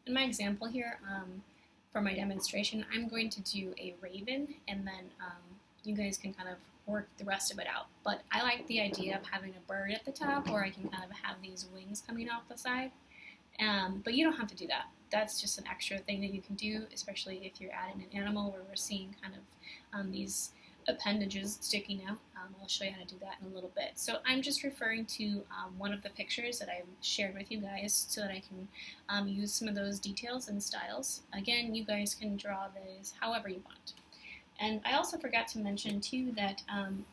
In my example here, for my demonstration, I'm going to do a raven, and then you guys can kind of work the rest of it out. But I like the idea of having a bird at the top, or I can kind of have these wings coming off the side. But you don't have to do that. That's just an extra thing that you can do, especially if you're adding an animal where we're seeing kind of these appendages sticking out. I'll show you how to do that in a little bit. So I'm just referring to one of the pictures that I've shared with you guys so that I can use some of those details and styles. Again, you guys can draw these however you want. And I also forgot to mention too that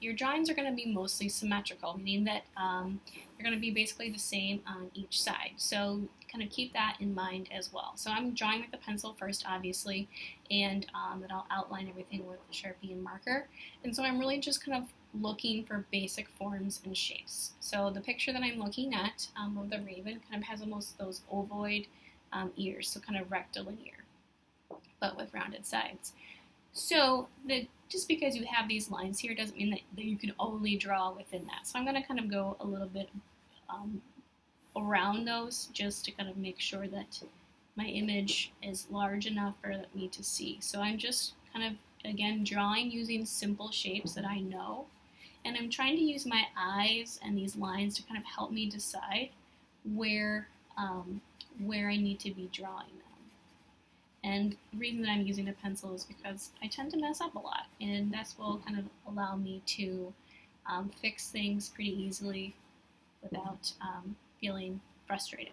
your drawings are going to be mostly symmetrical, meaning that they're going to be basically the same on each side. So kind of keep that in mind as well. So I'm drawing with the pencil first, obviously, and then I'll outline everything with the Sharpie and marker. And so I'm really just kind of looking for basic forms and shapes. So the picture that I'm looking at of the raven kind of has almost those ovoid ears, so kind of rectilinear, but with rounded sides. So just because you have these lines here doesn't mean that you can only draw within that. So I'm going to kind of go a little bit around those just to kind of make sure that my image is large enough for me to see. So I'm just kind of, again, drawing using simple shapes that I know. And I'm trying to use my eyes and these lines to kind of help me decide where I need to be drawing them. And the reason that I'm using a pencil is because I tend to mess up a lot, and that's will kind of allow me to fix things pretty easily without feeling frustrated.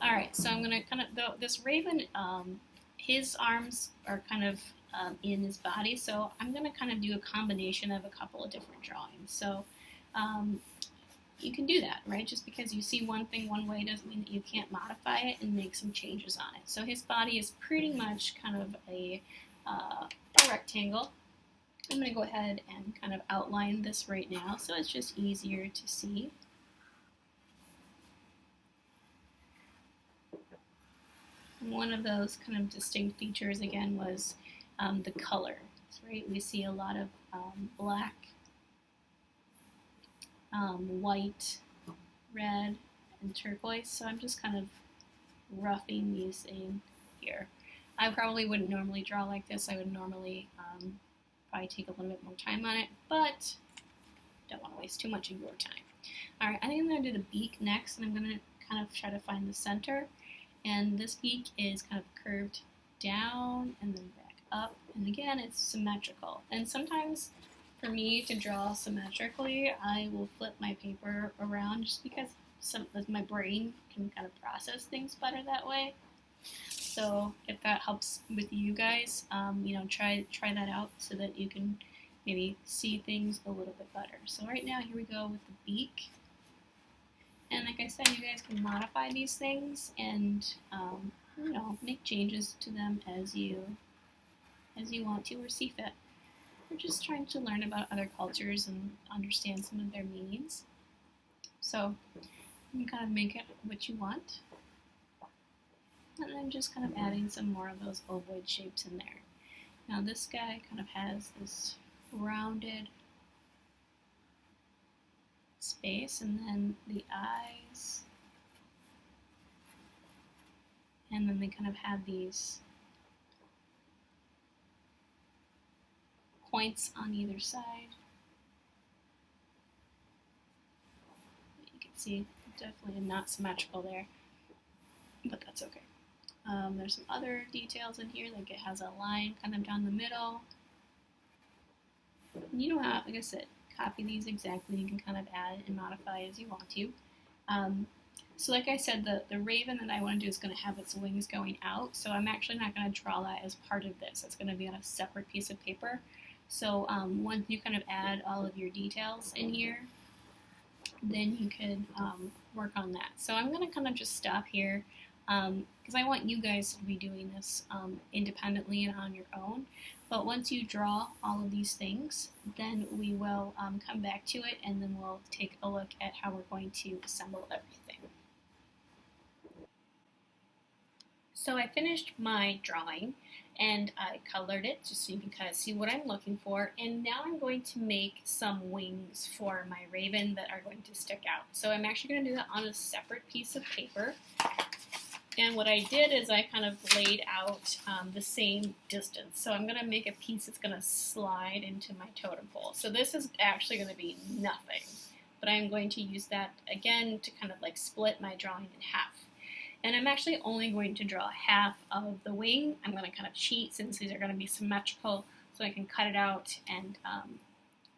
All right, so I'm gonna kind of, this raven, his arms are kind of in his body, so I'm gonna kind of do a combination of a couple of different drawings. So you can do that, right? Just because you see one thing one way doesn't mean that you can't modify it and make some changes on it. So his body is pretty much kind of a rectangle. I'm going to go ahead and kind of outline this right now so it's just easier to see. And one of those kind of distinct features again was the color, right? We see a lot of black, white, red, and turquoise, so I'm just kind of roughing these in here. I probably wouldn't normally draw like this. I would normally probably take a little bit more time on it, but don't want to waste too much of your time. Alright, I think I'm going to do the beak next, and I'm going to kind of try to find the center. And this beak is kind of curved down and then back up, and again, it's symmetrical. And sometimes for me to draw symmetrically, I will flip my paper around just because my brain can kind of process things better that way. So if that helps with you guys, you know, try that out so that you can maybe see things a little bit better. So right now, here we go with the beak. And like I said, you guys can modify these things and you know, make changes to them as you want to or see fit. We're just trying to learn about other cultures and understand some of their meanings. So you can kind of make it what you want. And then just kind of adding some more of those ovoid shapes in there. Now this guy kind of has this rounded space, and then the eyes. And then they kind of have these points on either side. You can see definitely not symmetrical there, but that's okay. There's some other details in here, like it has a line kind of down the middle. And you don't have, like I said, copy these exactly. You can kind of add and modify as you want to. So like I said, the raven that I want to do is going to have its wings going out, so I'm actually not going to draw that as part of this. It's going to be on a separate piece of paper. So once you kind of add all of your details in here, then you could work on that. So I'm going to kind of just stop here because I want you guys to be doing this independently and on your own. But once you draw all of these things, then we will come back to it, and then we'll take a look at how we're going to assemble everything. So I finished my drawing, and I colored it just so you can kind of see what I'm looking for. And now I'm going to make some wings for my raven that are going to stick out. So I'm actually going to do that on a separate piece of paper. again, what I did is I kind of laid out the same distance. So I'm going to make a piece that's going to slide into my totem pole. So this is actually going to be nothing, but I'm going to use that again to kind of like split my drawing in half. And I'm actually only going to draw half of the wing. I'm going to kind of cheat since these are going to be symmetrical, so I can cut it out and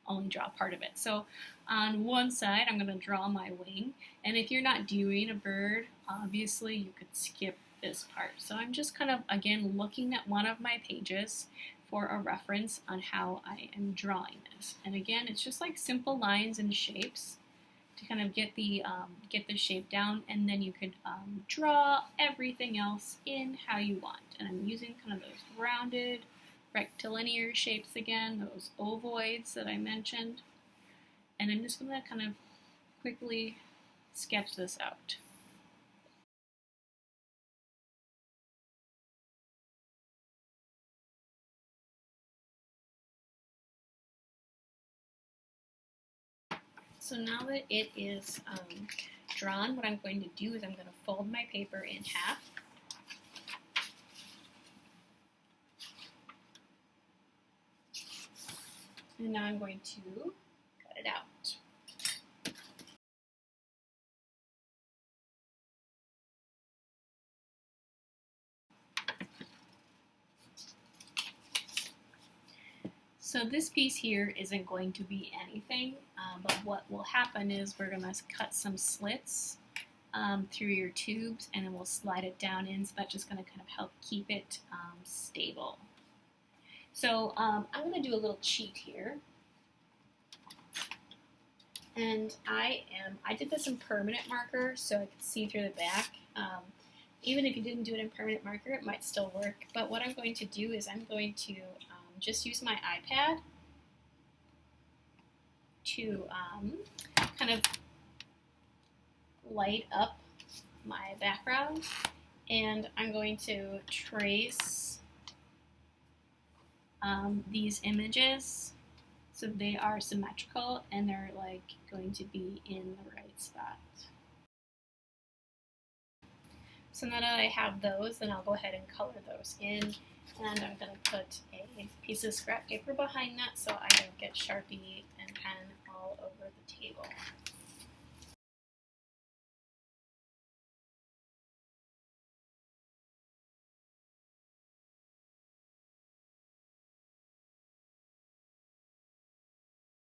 only draw part of it. So on one side, I'm going to draw my wing. And if you're not doing a bird, obviously you could skip this part. So I'm just kind of, again, looking at one of my pages for a reference on how I am drawing this. And again, it's just like simple lines and shapes to kind of get the shape down, and then you could draw everything else in how you want. And I'm using kind of those rounded rectilinear shapes again, those ovoids that I mentioned. And I'm just going to kind of quickly sketch this out. So now that it is drawn, what I'm going to do is I'm going to fold my paper in half. And now I'm going to cut it out. So this piece here isn't going to be anything, but what will happen is we're going to cut some slits through your tubes, and then we'll slide it down in, so that's just going to kind of help keep it stable. So I'm going to do a little cheat here. And I did this in permanent marker so I could see through the back. Even if you didn't do it in permanent marker, it might still work. But what I'm going to do is I'm going to just use my iPad to kind of light up my background. And I'm going to trace these images so they are symmetrical and they're like going to be in the right spot. So now that I have those, then I'll go ahead and color those in, and I'm going to put a piece of scrap paper behind that so I don't get Sharpie and pen all over the table.